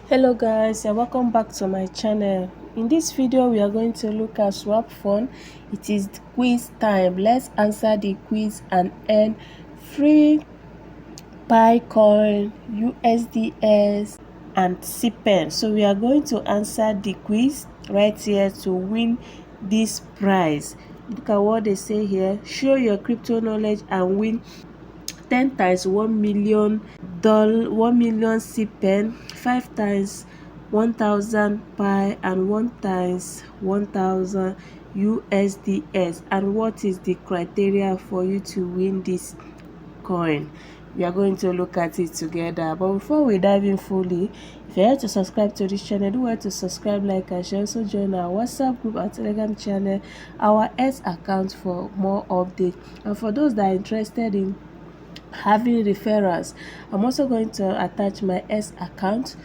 Hello guys, and welcome back to my channel. In this video we are going to look at Swapfone. It is quiz time. Let's answer the quiz and earn free Bitcoin, USDS and Cpen. So we are going to answer the quiz right here to win this prize. Look at what they say here. Show your crypto knowledge and win 10 times $1 million, 1 million Cpen, 5 times 1000 Pi, and 1 times 1000 USDS. And what is the criteria for you to win this coin? We are going to look at it together. But before we dive in fully, if you're here to subscribe to this channel, do well to subscribe, like, and share. Also join our WhatsApp group and Telegram channel, our X account for more updates. And for those that are interested in having referrals, I'm also going to attach my S account.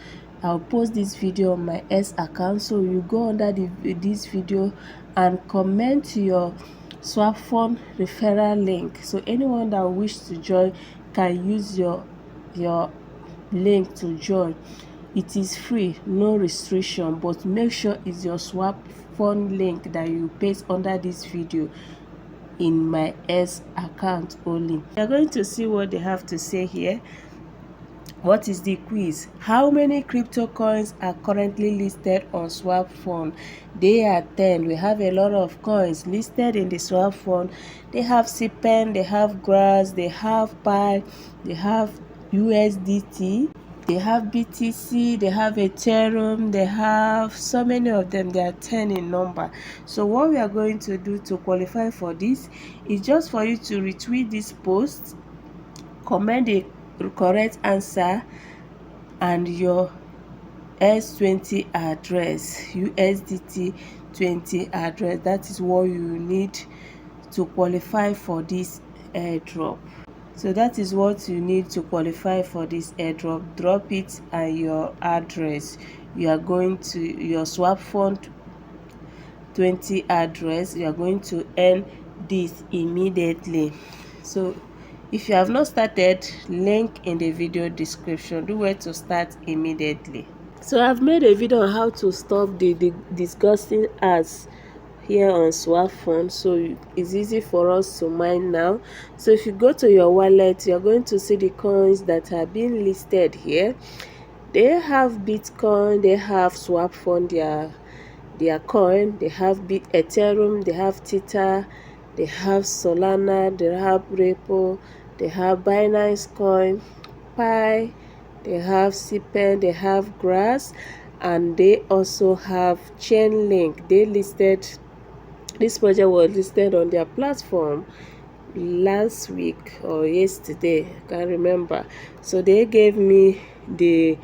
I'll post this video on my S account, so you go under this video and comment your Swapfone referral link, so anyone that wish to join can use your link to join. It is free, no restriction, but make sure it's your Swapfone link that you paste under this video in my S account only. We are going to see what they have to say here. What is the quiz? How many crypto coins are currently listed on Swapfone? They are 10. We have a lot of coins listed in the Swapfone. They have Cpen, they have Grass, they have Pi, they have USDT, they have BTC, they have Ethereum, they have so many of them. They are 10 in number. So what we are going to do to qualify for this is just for you to retweet this post, comment the correct answer and your S20 address, USDT 20 address. That is what you need to qualify for this airdrop. So that is what you need to qualify for this airdrop. Drop it and your address. You are going to your Swapfone 20 address. You are going to earn this immediately. So if you have not started, link in the video description. Do well to start immediately. So I've made a video on how to stop the disgusting ads here on Swapfone, so it's easy for us to mine now. So if you go to your wallet, you're going to see the coins that are being listed here. They have Bitcoin, they have Swapfone, their coin, they have Ethereum, they have Tether, they have Solana, they have Repo, they have Binance Coin, Pi, they have Cpen, they have Grass, and they also have Chainlink. This project was listed on their platform last week or yesterday, I can't remember. So they gave me the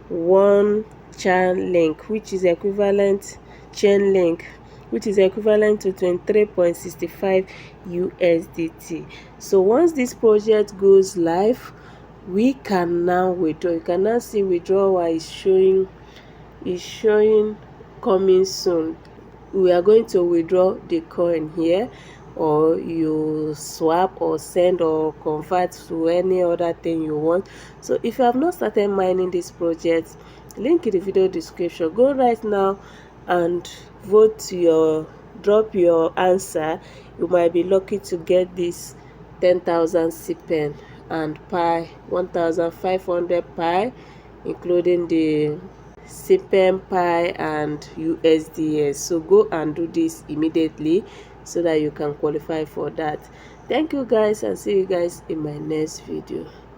one Chainlink, which is equivalent Chainlink, which is equivalent to 23.65 USDT. So once this project goes live, we can now withdraw. You can now see withdrawal is showing coming soon. We are going to withdraw the coin here, or you swap or send or convert to any other thing you want. So if you have not started mining this project, link in the video description. Go right now and drop your answer. You might be lucky to get this 10,000 Cpen and Pi, 1,500 Pi, including the Cpen, Pi, and USDS. So go and do this immediately so that you can qualify for that. Thank you guys, and see you guys in my next video.